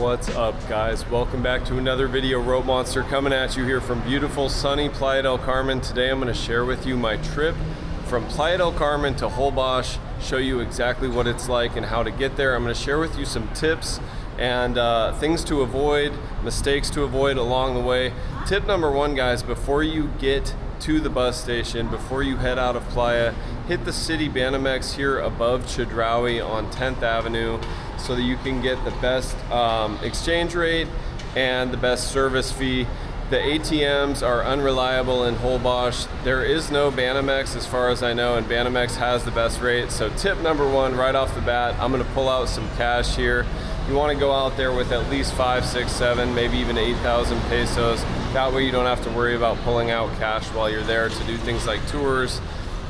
What's up, guys? Welcome back to another video. Rope Monster coming at you here from beautiful sunny Playa del Carmen. Today I'm going to share with you my trip from Playa del Carmen to Holbox, show you exactly what it's like and how to get there. I'm going to share with you some tips and things to avoid, mistakes to avoid along the way. Tip number one, guys, before you get to the bus station, before you head out of Playa, hit the city Banamex here above Chedraui on 10th Avenue so that you can get the best exchange rate and the best service fee. The ATMs are unreliable in Holbox. There is no Banamex as far as I know, and Banamex has the best rate. So tip number one, right off the bat, I'm gonna pull out some cash here. You wanna go out there with at least 5, 6, 7, maybe even 8,000 pesos. That way you don't have to worry about pulling out cash while you're there to do things like tours.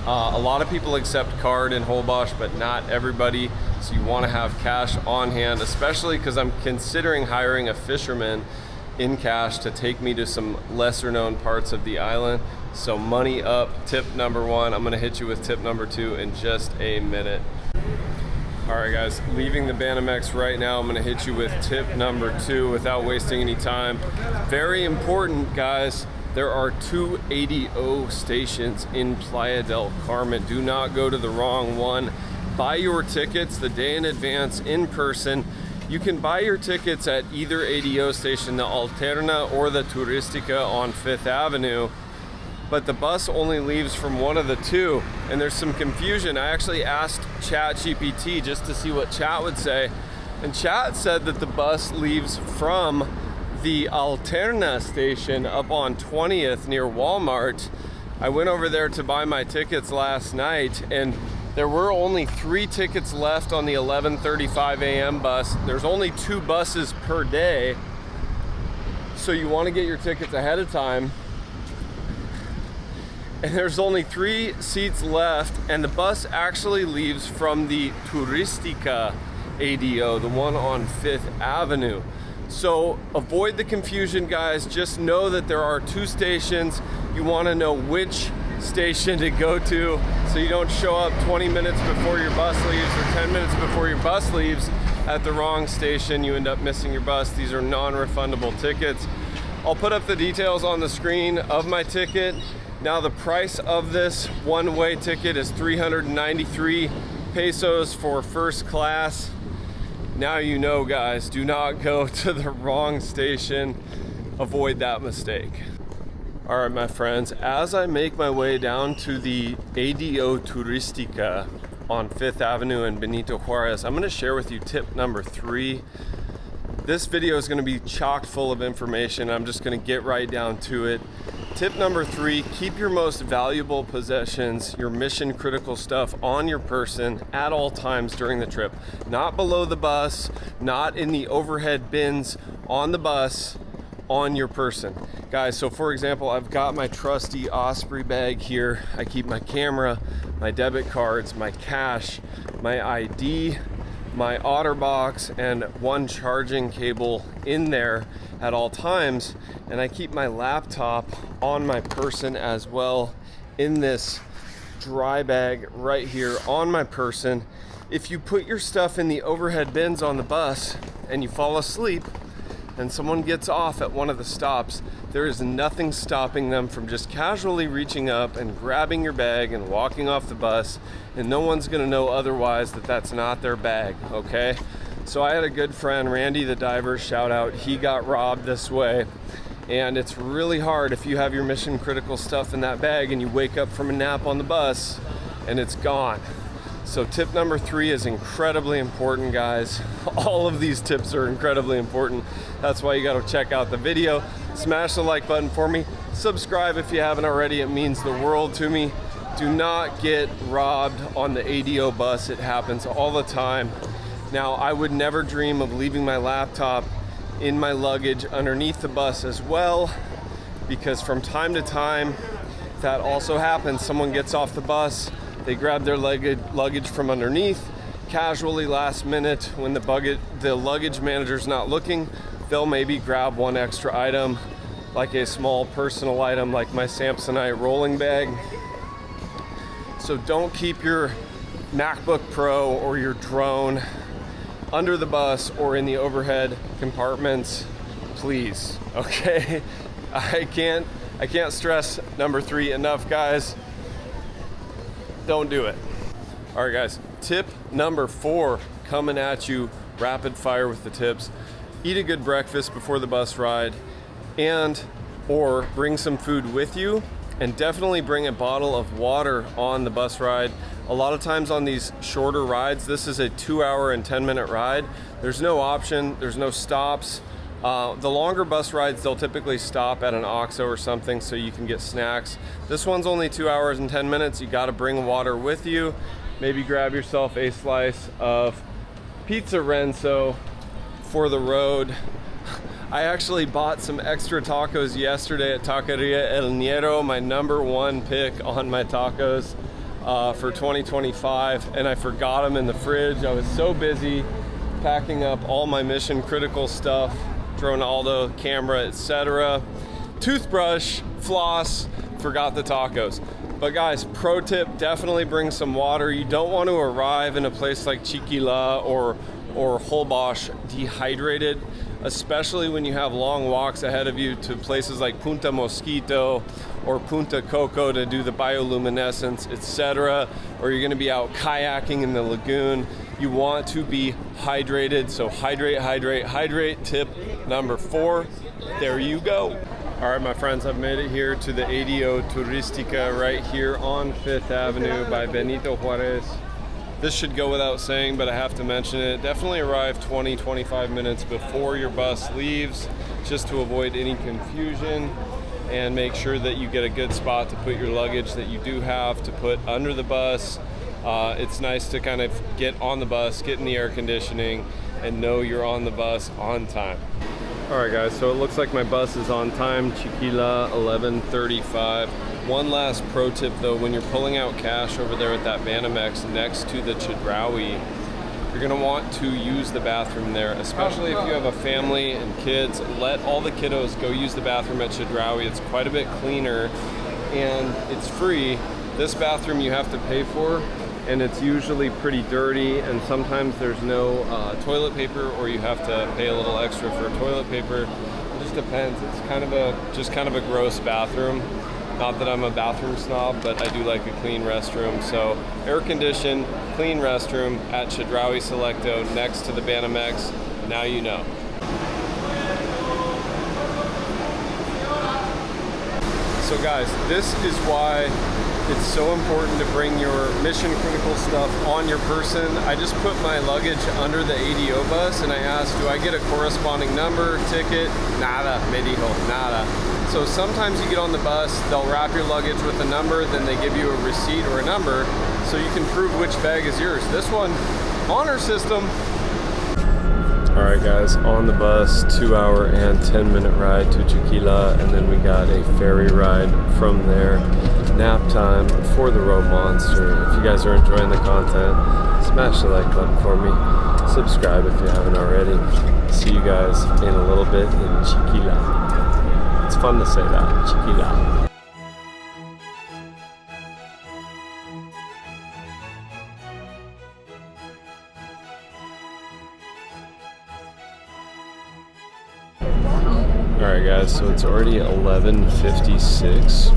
A lot of people accept card in Holbox, but not everybody. So you want to have cash on hand, especially because I'm considering hiring a fisherman in cash to take me to some lesser known parts of the island. So money up, tip number one. I'm going to hit you with tip number two in just a minute. All right, guys, leaving the Banamex right now, I'm gonna hit you with tip number two without wasting any time. Very important, guys. There are 2 ADO stations in Playa del Carmen. Do not go to the wrong one. Buy your tickets the day in advance in person. You can buy your tickets at either ADO station, the Alterna or the Turistica on 5th Avenue. But the bus only leaves from one of the two, and there's some confusion. I actually asked ChatGPT just to see what Chat would say, and Chat said that the bus leaves from the Alterna station up on 20th near Walmart. I went over there to buy my tickets last night, and there were only 3 tickets left on the 11:35 a.m. bus. There's only 2 buses per day, so you want to get your tickets ahead of time. And there's only 3 seats left, and the bus actually leaves from the Turistica ADO, the one on 5th Avenue. So avoid the confusion, guys. Just know that there are 2 stations. You want to know which station to go to so you don't show up 20 minutes before your bus leaves or 10 minutes before your bus leaves at the wrong station. You end up missing your bus. These are non-refundable tickets. I'll put up the details on the screen of my ticket. Now the price of this one-way ticket is 393 pesos for first class. Now you know, guys, do not go to the wrong station. Avoid that mistake. All right, my friends, as I make my way down to the ADO Turistica on 5th Avenue and Benito Juarez, I'm gonna share with you tip number 3. This video is gonna be chock full of information. I'm just gonna get right down to it. Tip number 3, keep your most valuable possessions, your mission critical stuff on your person at all times during the trip. Not below the bus, not in the overhead bins on the bus, on your person. Guys, so for example, I've got my trusty Osprey bag here. I keep my camera, my debit cards, my cash, my ID, my OtterBox, and 1 charging cable in there at all times, and I keep my laptop on my person as well in this dry bag right here on my person. If you put your stuff in the overhead bins on the bus and you fall asleep and someone gets off at one of the stops, there is nothing stopping them from just casually reaching up and grabbing your bag and walking off the bus, and no one's gonna know otherwise that that's not their bag, okay? So I had a good friend, Randy the diver, shout out, he got robbed this way. And it's really hard if you have your mission critical stuff in that bag and you wake up from a nap on the bus and it's gone. So tip number 3 is incredibly important, guys. All of these tips are incredibly important. That's why you gotta check out the video. Smash the like button for me. Subscribe if you haven't already, it means the world to me. Do not get robbed on the ADO bus, it happens all the time. Now, I would never dream of leaving my laptop in my luggage underneath the bus as well, because from time to time, that also happens. Someone gets off the bus, they grab their luggage from underneath, casually last minute when the luggage manager's not looking, they'll maybe grab 1 extra item, like a small personal item like my Samsonite rolling bag. So don't keep your MacBook Pro or your drone under the bus or in the overhead compartments, please, okay? I can't stress number 3 enough, guys. Don't do it. All right, guys, tip number 4 coming at you rapid fire with the tips. Eat a good breakfast before the bus ride, and or bring some food with you, and definitely bring a bottle of water on the bus ride. A lot of times on these shorter rides, this is a 2-hour and 10-minute ride. There's no option, there's no stops. The longer bus rides, they'll typically stop at an OXXO or something so you can get snacks. This one's only 2 hours and 10 minutes. You gotta bring water with you. Maybe grab yourself a slice of pizza Renzo for the road. I actually bought some extra tacos yesterday at Taqueria El Niero, my number 1 pick on my tacos for 2025, and I forgot them in the fridge. I was so busy packing up all my mission critical stuff, drone Aldo, camera, etc. Toothbrush, floss, forgot the tacos. But guys, pro tip, definitely bring some water. You don't want to arrive in a place like Chiquila or Holbox dehydrated, especially when you have long walks ahead of you to places like Punta Mosquito or Punta Coco to do the bioluminescence, etc. Or you're gonna be out kayaking in the lagoon. You want to be hydrated, so hydrate. Tip number 4, there you go. All right, my friends, I've made it here to the ADO Turistica right here on 5th Avenue by Benito Juarez. This should go without saying, but I have to mention it. Definitely arrive 20-25 minutes before your bus leaves, just to avoid any confusion, and make sure that you get a good spot to put your luggage that you do have to put under the bus. It's nice to kind of get on the bus, get in the air conditioning, and know you're on the bus on time. All right, guys, so it looks like my bus is on time, Chiquila, 11:35. One last pro tip, though, when you're pulling out cash over there at that Vamanos next to the Chedraui, you're gonna want to use the bathroom there, especially if you have a family and kids. Let all the kiddos go use the bathroom at Chedraui. It's quite a bit cleaner, and it's free. This bathroom you have to pay for, and it's usually pretty dirty, and sometimes there's no toilet paper, or you have to pay a little extra for toilet paper. It just depends. It's kind of a gross bathroom. Not that I'm a bathroom snob, but I do like a clean restroom. So air conditioned, clean restroom at Chedraui Selecto next to the Banamex. Now you know. So guys, this is why it's so important to bring your mission critical stuff on your person. I just put my luggage under the ADO bus and I asked, do I get a corresponding number, ticket? Nada, me dijo, nada. So sometimes you get on the bus, they'll wrap your luggage with a number, then they give you a receipt or a number so you can prove which bag is yours. This one, honor system. All right, guys, on the bus, 2-hour and 10-minute ride to Chiquila, and then we got a ferry ride from there. Nap time for the Road Monster. If you guys are enjoying the content, smash the like button for me. Subscribe if you haven't already. See you guys in a little bit in Chiquila. It's fun to say that, Chiquila. Alright guys, so it's already 11:56,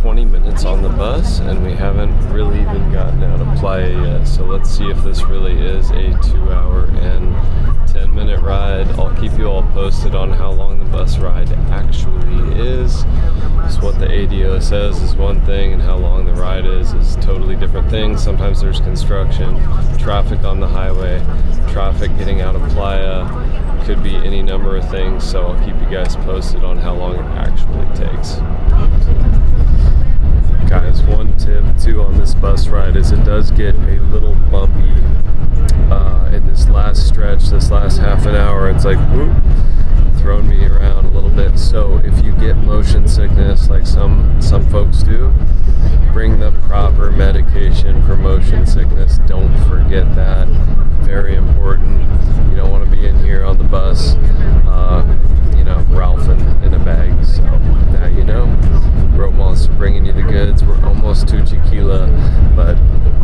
20 minutes on the bus, and we haven't really even gotten out of Playa yet, so let's see if this really is a 2-hour and 10-minute ride. I'll keep you all posted on how long the bus ride actually is. Just what the ADO says is one thing, and how long the ride is totally different things. Sometimes there's construction, traffic on the highway, traffic getting out of Playa. Could be any number of things, so I'll keep you guys posted on how long it actually takes. Guys, one tip too on this bus ride is it does get a little bumpy in this last stretch, this last half an hour. It's like whoop, throwing me around a little bit. So if you get motion sickness like some folks do, bring the proper medication for motion sickness. Don't forget that. Very important. You don't want to be in here on the bus, Ralphing in a bag. So now you know. Road Monster bringing you the goods. We're almost to Chiquila, but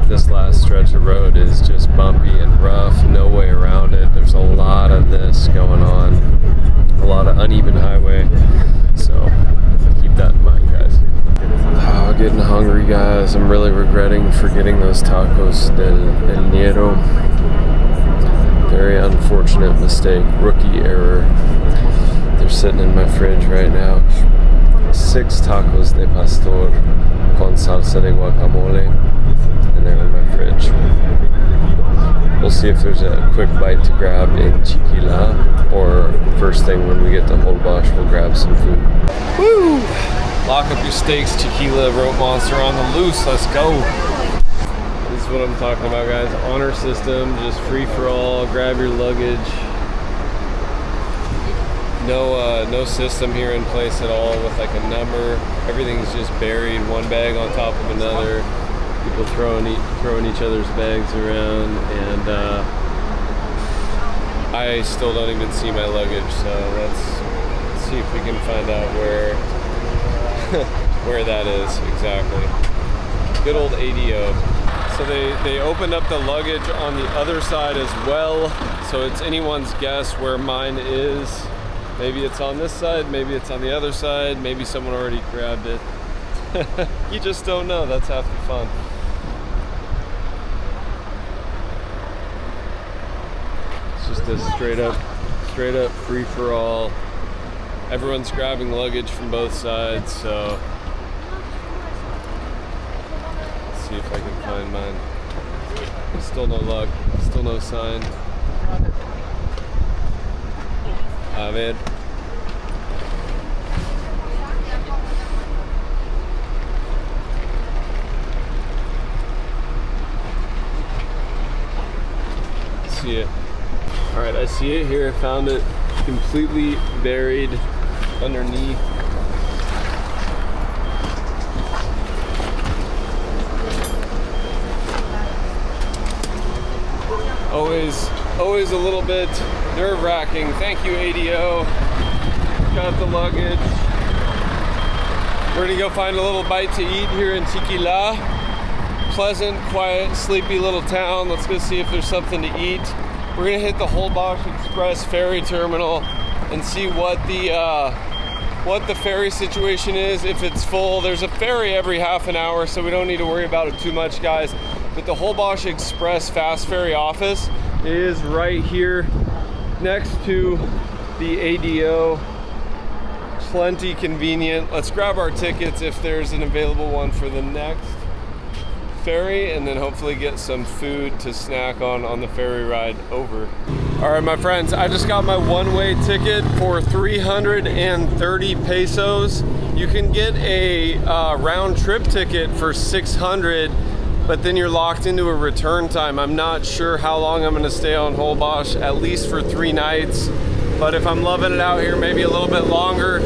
this last stretch of road is just bumpy and rough. No way around. uneven highway. So keep that in mind, guys. Oh, getting hungry, guys. I'm really regretting forgetting those tacos del Niero. Very unfortunate mistake, rookie error. They're sitting in my fridge right now. 6 tacos de pastor con salsa de guacamole, and they're in my fridge. We'll see if there's a quick bite to grab in Chiquila, or first thing when we get to Holbox, we'll grab some food. Woo! Lock up your steaks, Chiquila, rope monster on the loose. Let's go. This is what I'm talking about, guys. Honor system, just free for all. Grab your luggage. No system here in place at all with like a number. Everything's just buried, one bag on top of another. People throwing each other's bags around, and I still don't even see my luggage. So let's see if we can find out where where that is exactly. Good old ADO. So they opened up the luggage on the other side as well. So it's anyone's guess where mine is. Maybe it's on this side, maybe it's on the other side, maybe someone already grabbed it. You just don't know, that's half the fun. It's just a straight up free for all. Everyone's grabbing luggage from both sides, so let's see if I can find mine. Still no luck, still no sign. A ver. See it. All right, I see it here. I found it completely buried underneath. Always a little bit nerve-wracking. Thank you, ADO. Got the luggage. We're gonna go find a little bite to eat here in Chiquila. Pleasant, quiet, sleepy little town. Let's go see if there's something to eat. We're gonna hit the Holbox Express ferry terminal and see what the ferry situation is. If it's full, there's a ferry every half an hour, so we don't need to worry about it too much, guys. But the Holbox Express fast ferry office is right here next to the ADO. Plenty convenient. Let's grab our tickets if there's an available one for the next ferry, and then hopefully get some food to snack on the ferry ride over. All right, my friends, I just got my one-way ticket for 330 pesos. You can get a round trip ticket for 600, but then you're locked into a return time. I'm not sure how long I'm gonna stay on Holbox, at least for 3 nights. But if I'm loving it out here, maybe a little bit longer.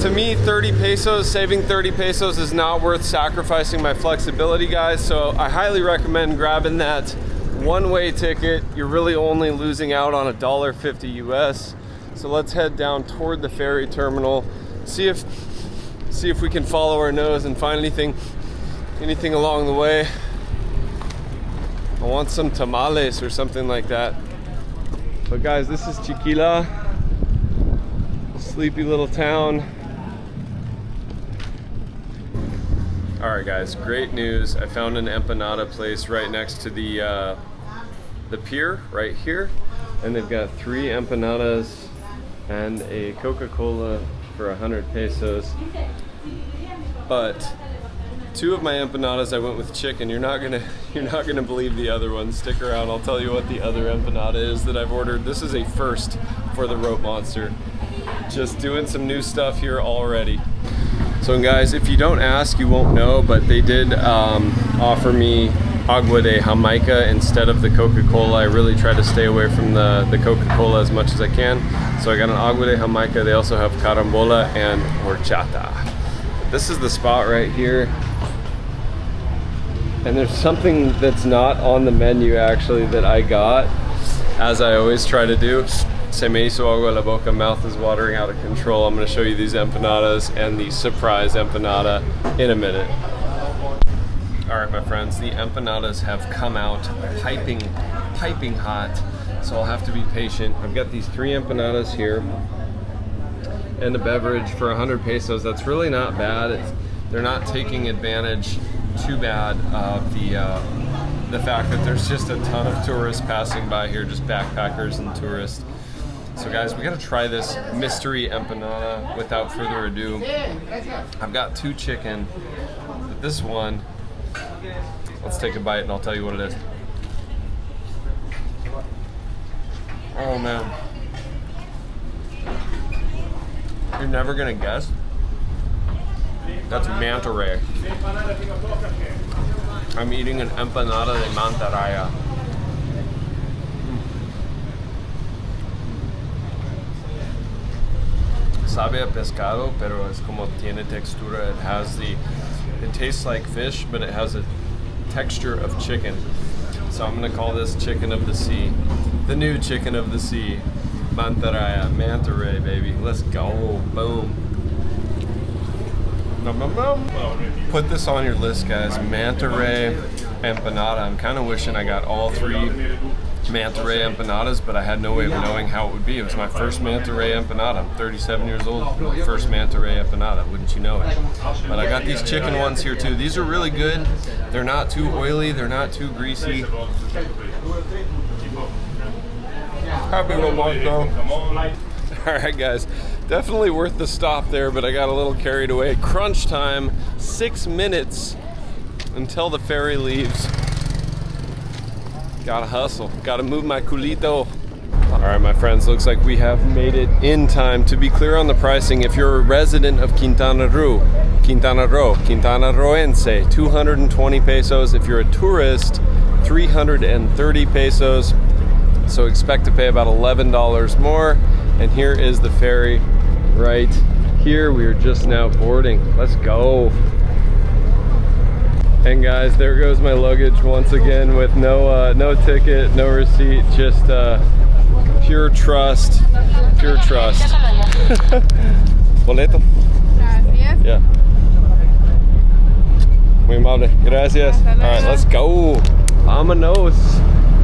To me, 30 pesos, saving 30 pesos is not worth sacrificing my flexibility, guys. So I highly recommend grabbing that one-way ticket. You're really only losing out on $1.50 US. So let's head down toward the ferry terminal, see if we can follow our nose and find anything along the way. I want some tamales or something like that. But guys, this is Chiquila, a sleepy little town. All right, guys, great news. I found an empanada place right next to the pier right here, and they've got 3 empanadas and a Coca-Cola for 100 pesos. But 2 of my empanadas I went with chicken. You're not gonna believe the other one. Stick around, I'll tell you what the other empanada is that I've ordered. This is a first for the Rope Monster. Just doing some new stuff here already. So guys, if you don't ask, you won't know, but they did offer me agua de Jamaica instead of the Coca-Cola. I really try to stay away from the Coca-Cola as much as I can. So I got an agua de Jamaica. They also have carambola and horchata. This is the spot right here. And there's something that's not on the menu actually that I got, as I always try to do. Se me hizo agua la boca, mouth is watering out of control. I'm gonna show you these empanadas and the surprise empanada in a minute. All right, my friends, the empanadas have come out piping hot, so I'll have to be patient. I've got these 3 empanadas here. and a beverage for 100 pesos. That's really not bad. They're not taking advantage too bad of the fact that there's just a ton of tourists passing by here, just backpackers and tourists. So guys, we gotta try this mystery empanada without further ado. I've got 2 chicken, but this one, let's take a bite and I'll tell you what it is. Oh man. You're never gonna guess. That's manta ray. I'm eating an empanada de manta raya. Sabe a pescado, pero es como tiene textura. It tastes like fish, but it has a texture of chicken. So I'm gonna call this chicken of the sea. The new chicken of the sea. Manta raya, manta ray, baby. Let's go, boom. Nom, nom, nom. Put this on your list, guys. Manta ray empanada. I'm kind of wishing I got all 3 manta ray empanadas, but I had no way of knowing how it would be. It was my first manta ray empanada. I'm 37 years old. My first manta ray empanada, wouldn't you know it? But I got these chicken ones here too. These are really good. They're not too oily. They're not too greasy. Happy remote though. Alright guys, definitely worth the stop there, but I got a little carried away. Crunch time, 6 minutes until the ferry leaves. Gotta hustle, gotta move my culito. Alright my friends, looks like we have made it in time. To be clear on the pricing, if you're a resident of Quintana Rooense, 220 pesos. If you're a tourist, 330 pesos. So expect to pay about $11 more. And here is the ferry right here. We are just now boarding. Let's go. And guys, there goes my luggage once again with no ticket, no receipt, just pure trust, pure trust. Boleto? Gracias. Yeah. Muy amable. Gracias. All right, let's go. Vamanos.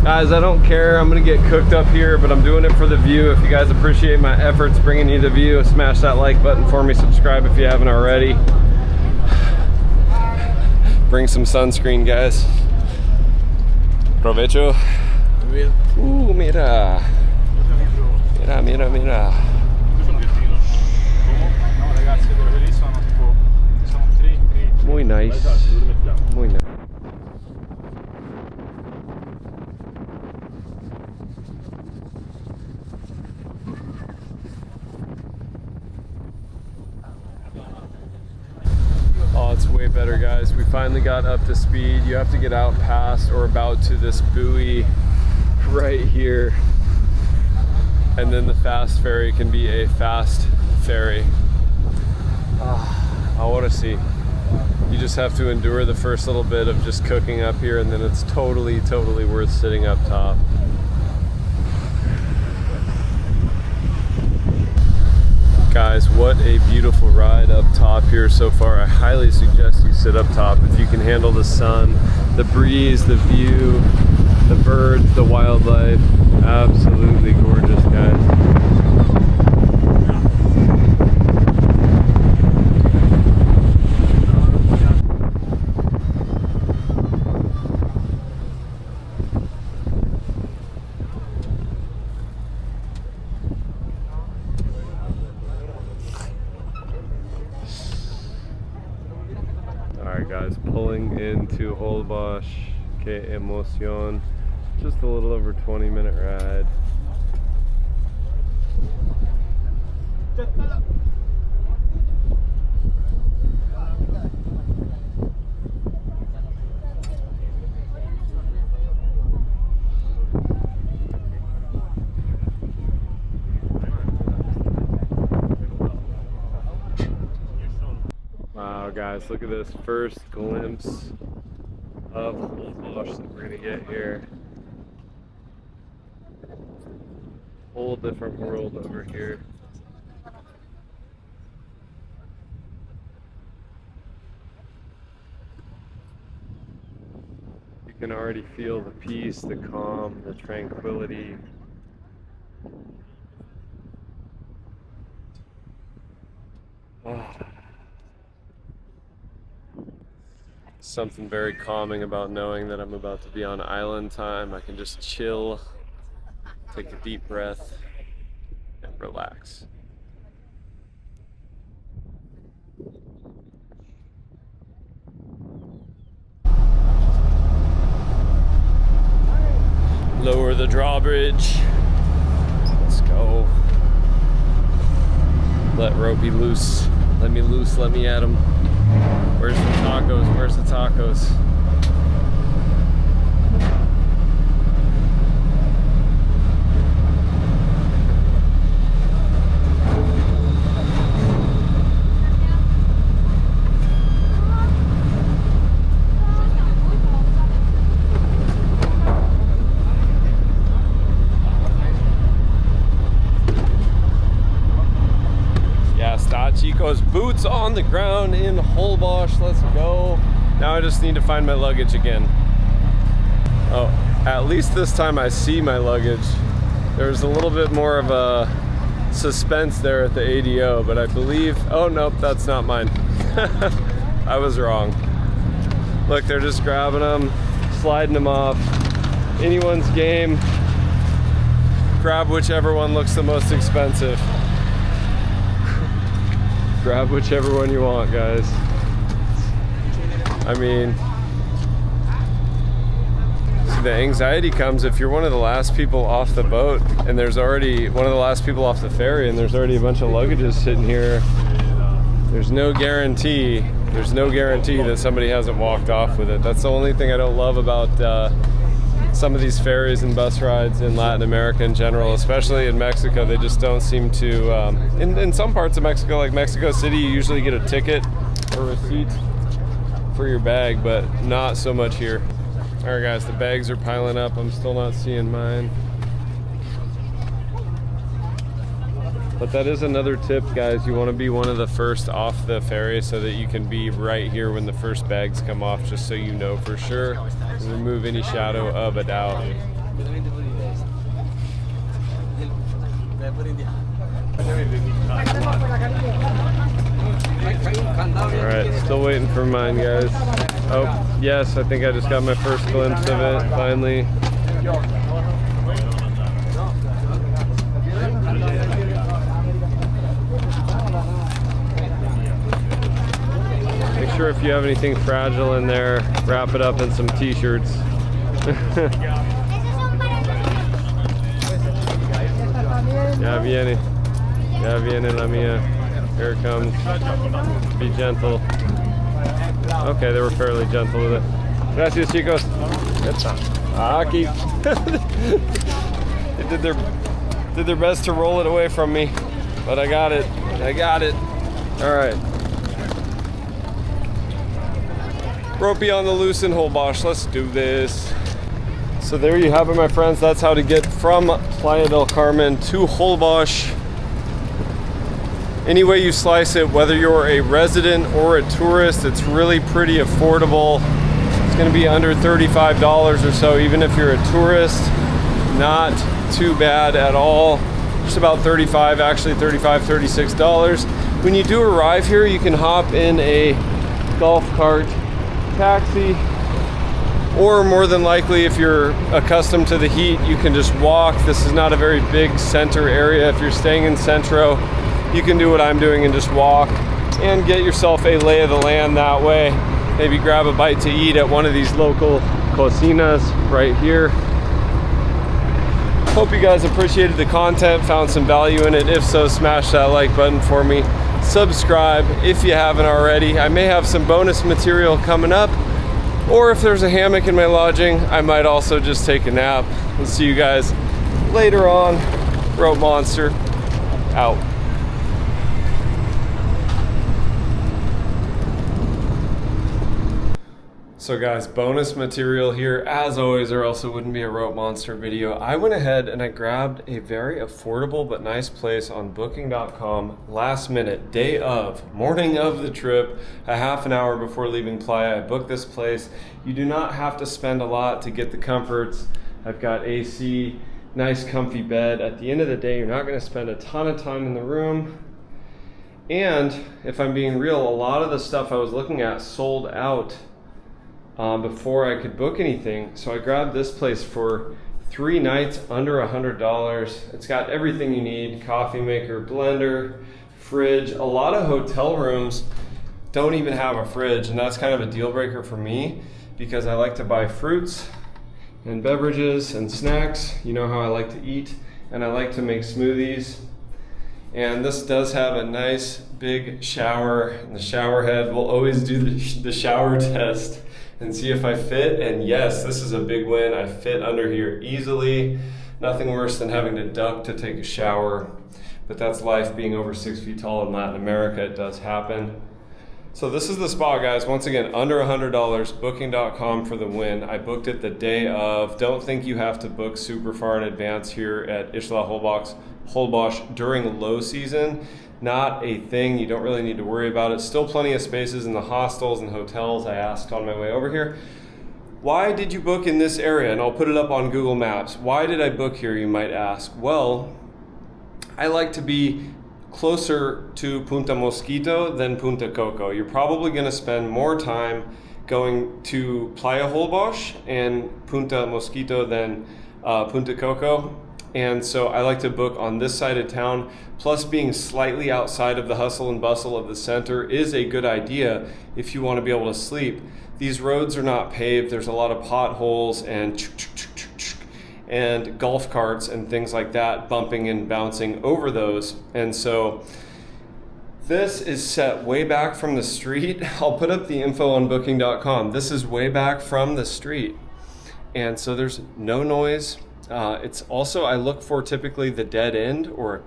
Guys, I don't care. I'm gonna get cooked up here, but I'm doing it for the view. If you guys appreciate my efforts bringing you the view, smash that like button for me. Subscribe if you haven't already. Bring some sunscreen, guys. Provecho. Mira. Mira, mira, mira. Muy nice. Muy nice. Oh, it's way better, guys. We finally got up to speed. You have to get out past or about to this buoy right here. And then the fast ferry can be a fast ferry. Ahora sí. You just have to endure the first little bit of just cooking up here, and then it's totally worth sitting up top. Guys, what a beautiful ride up top here so far. I highly suggest you sit up top if you can handle the sun, the breeze, the view, the birds, the wildlife. Absolutely gorgeous, guys. Alright guys, pulling into Holbox. Que emoción. Just a little over 20-minute ride. Wow guys, look at this first glimpse of Holbox that we're gonna get here. Whole different world over here. You can already feel the peace, the calm, the tranquility. Something very calming about knowing that I'm about to be on island time. I can just chill, take a deep breath, and relax. Lower the drawbridge. Let's go. Let Ropey loose. Let me loose, let me at him. Where's the tacos? Where's the tacos? Chico's boots on the ground in Holbox. Let's go. Now I just need to find my luggage again. Oh, at least this time I see my luggage. There's a little bit more of a suspense there at the ADO, but I believe, oh nope, that's not mine. I was wrong. Look, they're just grabbing them, sliding them off. Anyone's game. Grab whichever one looks the most expensive. Grab whichever one you want, guys. I mean, see, the anxiety comes if you're one of the last people off the boat and there's already one of the last people off the ferry and there's already a bunch of luggages sitting here. There's no guarantee that somebody hasn't walked off with it. That's the only thing I don't love about some of these ferries and bus rides in Latin America in general, especially in Mexico. They just don't seem to, in some parts of Mexico, like Mexico City, you usually get a ticket or receipt for your bag, but not so much here. All right, guys, the bags are piling up. I'm still not seeing mine. But that is another tip, guys. You want to be one of the first off the ferry so that you can be right here when the first bags come off, just so you know for sure. Remove any shadow of a doubt. Alright, still waiting for mine, guys. Oh, yes, I think I just got my first glimpse of it, finally. Make sure if you have anything fragile in there, wrap it up in some t-shirts. Ya viene la mía. Here it comes. Be gentle. Okay, they were fairly gentle with it. Gracias, chicos. Aquí. They did their best to roll it away from me, but I got it. All right. Ropey on the loose in Holbox. Let's do this. So there you have it, my friends. That's how to get from Playa del Carmen to Holbox. Any way you slice it, whether you're a resident or a tourist, it's really pretty affordable. It's going to be under $35 or so, even if you're a tourist. Not too bad at all. Just about $35, actually $36. When you do arrive here, you can hop in a golf cart, taxi, or more than likely, if you're accustomed to the heat, you can just walk. This is not a very big center area. If you're staying in Centro, you can do what I'm doing and just walk and get yourself a lay of the land that way. Maybe grab a bite to eat at one of these local cocinas right here. Hope you guys appreciated the content, found some value in it. If so, smash that like button for me. Subscribe if you haven't already. I may have some bonus material coming up, or if there's a hammock in my lodging, I might also just take a nap. We'll see you guys later on. Rope Monster, out. So guys, bonus material here as always, or else it wouldn't be a Rope Monster video. I went ahead and I grabbed a very affordable but nice place on booking.com last minute, day of, morning of the trip, a half an hour before leaving Playa. I booked this place. You do not have to spend a lot to get the comforts. I've got AC, nice comfy bed. At the end of the day, you're not going to spend a ton of time in the room. And if I'm being real, a lot of the stuff I was looking at sold out before I could book anything. So I grabbed this place for 3 nights under $100. It's got everything you need: coffee maker, blender, fridge. A lot of hotel rooms don't even have a fridge, and that's kind of a deal breaker for me because I like to buy fruits and beverages and snacks. You know how I like to eat, and I like to make smoothies. And this does have a nice big shower, and the shower head will always do the shower test and see if I fit. And yes, this is a big win. I fit under here easily. Nothing worse than having to duck to take a shower, but that's life being over 6 feet tall in Latin America. It does happen. So this is the spot, guys. Once again, under $100, booking.com for the win. I booked it the day of. Don't think you have to book super far in advance here at Isla Holbox during low season. Not a thing. You don't really need to worry about it. Still plenty of spaces in the hostels and hotels. I asked on my way over here, why did you book in this area? And I'll put it up on Google Maps. Why did I book here, you might ask? Well, I like to be closer to Punta Mosquito than Punta Coco. You're probably going to spend more time going to Playa Holbox and Punta Mosquito than Punta Coco. And so I like to book on this side of town. Plus, being slightly outside of the hustle and bustle of the center is a good idea if you want to be able to sleep. These roads are not paved. There's a lot of potholes and golf carts and things like that bumping and bouncing over those. And so this is set way back from the street. I'll put up the info on booking.com. This is way back from the street. And so there's no noise. It's also, I look for typically the dead end or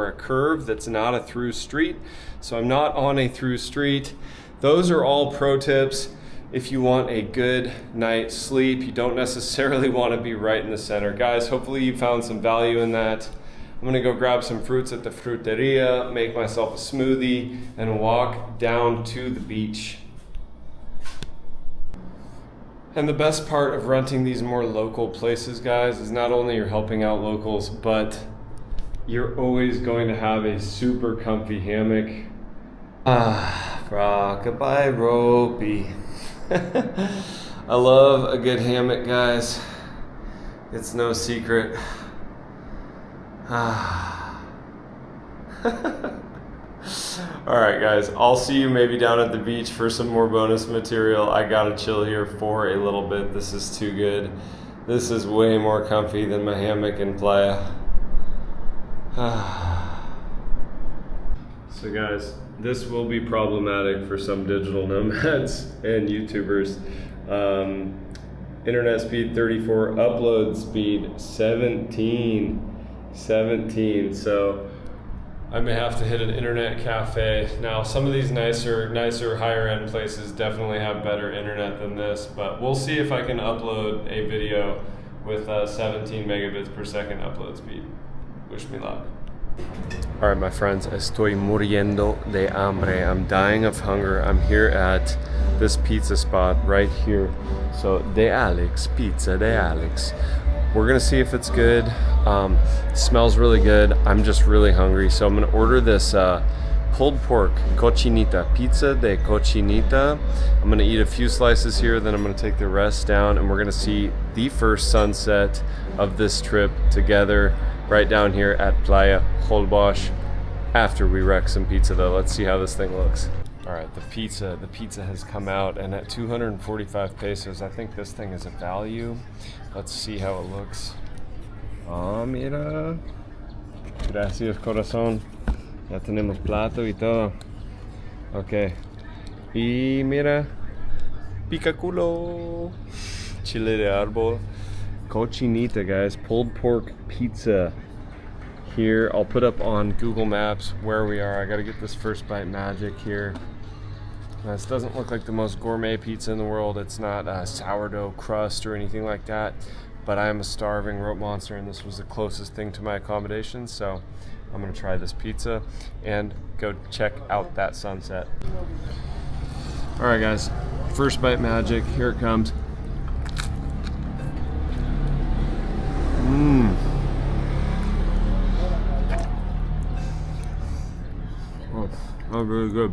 a curve that's not a through street. So I'm not on a through street. Those are all pro tips. If you want a good night's sleep, you don't necessarily want to be right in the center. Guys, hopefully you found some value in that. I'm gonna go grab some fruits at the fruteria, make myself a smoothie, and walk down to the beach. And the best part of renting these more local places, guys, is not only you're helping out locals, but you're always going to have a super comfy hammock. Goodbye, ropey. I love a good hammock, guys. It's no secret. Alright guys, I'll see you maybe down at the beach for some more bonus material. I gotta chill here for a little bit. This is too good. This is way more comfy than my hammock in Playa. So guys, this will be problematic for some digital nomads and YouTubers. Internet speed 34, upload speed 17. So I may have to hit an internet cafe. Now, some of these nicer, higher end places definitely have better internet than this, but we'll see if I can upload a video with 17 megabits per second upload speed. Wish me luck. All right, my friends, estoy muriendo de hambre. I'm dying of hunger. I'm here at this pizza spot right here. So, De Alex, Pizza De Alex. We're gonna see if it's good. Smells really good. I'm just really hungry. So I'm gonna order this pulled pork, cochinita, pizza de cochinita. I'm gonna eat a few slices here, then I'm gonna take the rest down, and we're gonna see the first sunset of this trip together right down here at Playa Holbox after we wreck some pizza though. Let's see how this thing looks. All right, the pizza has come out, and at 245 pesos, I think this thing is a value. Let's see how it looks. Oh, mira. Gracias, corazón. Ya tenemos plato y todo. Okay. Y mira, picaculo. Chile de árbol. Cochinita, guys. Pulled pork pizza. Here, I'll put up on Google Maps where we are. I gotta get this first bite magic here. This doesn't look like the most gourmet pizza in the world. It's not a sourdough crust or anything like that, but I am a starving rope monster, and this was the closest thing to my accommodations, so I'm gonna try this pizza and go check out that sunset. All right, guys, first bite magic, here it comes. Oh, that's really good.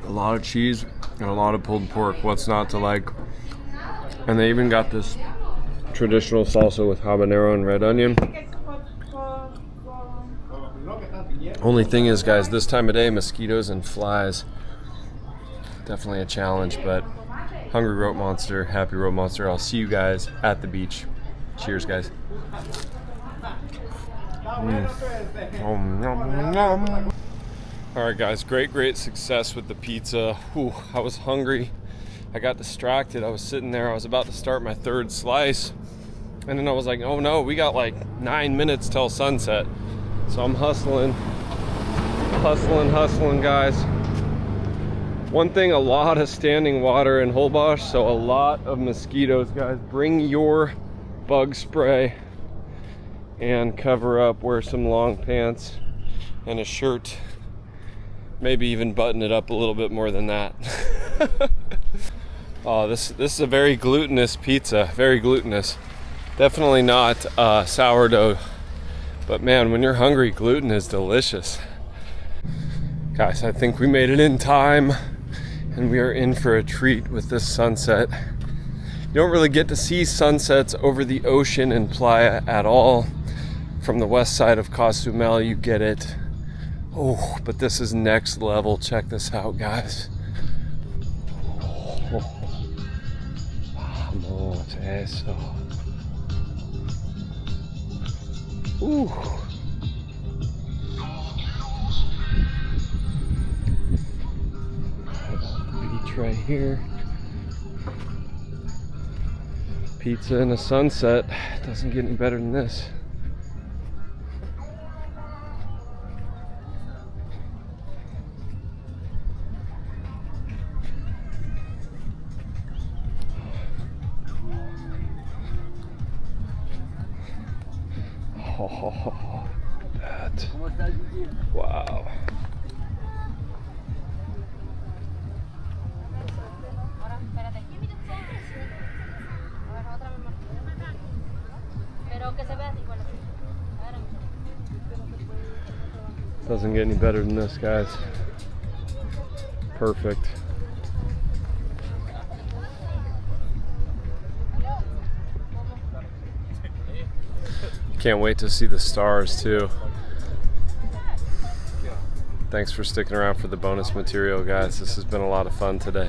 A lot of cheese and a lot of pulled pork. What's not to like? And they even got this traditional salsa with habanero and red onion. Only thing is, guys, this time of day, mosquitoes and flies. Definitely a challenge, but hungry rope monster, happy rope monster. I'll see you guys at the beach. Cheers, guys. All right, guys, great success with the pizza. Whew, I was hungry. I got distracted. I was sitting there. I was about to start my third slice. And then I was like, oh no, we got like 9 minutes till sunset. So I'm hustling, guys. One thing, a lot of standing water in Holbox, so a lot of mosquitoes, guys. Bring your bug spray and cover up, wear some long pants and a shirt. Maybe even button it up a little bit more than that. Oh, this is a very glutinous pizza, very glutinous. Definitely not sourdough, but man, when you're hungry, gluten is delicious. Guys, I think we made it in time, and we are in for a treat with this sunset. You don't really get to see sunsets over the ocean in Playa at all. From the west side of Cozumel, you get it. Oh, but this is next level. Check this out, guys. Vamos, eso. Ooh. Beach right here. Pizza and a sunset. Doesn't get any better than this. Oh, that. Wow. Doesn't get any better than this, guys. Perfect. Can't wait to see the stars too. Thanks for sticking around for the bonus material, guys. This has been a lot of fun today.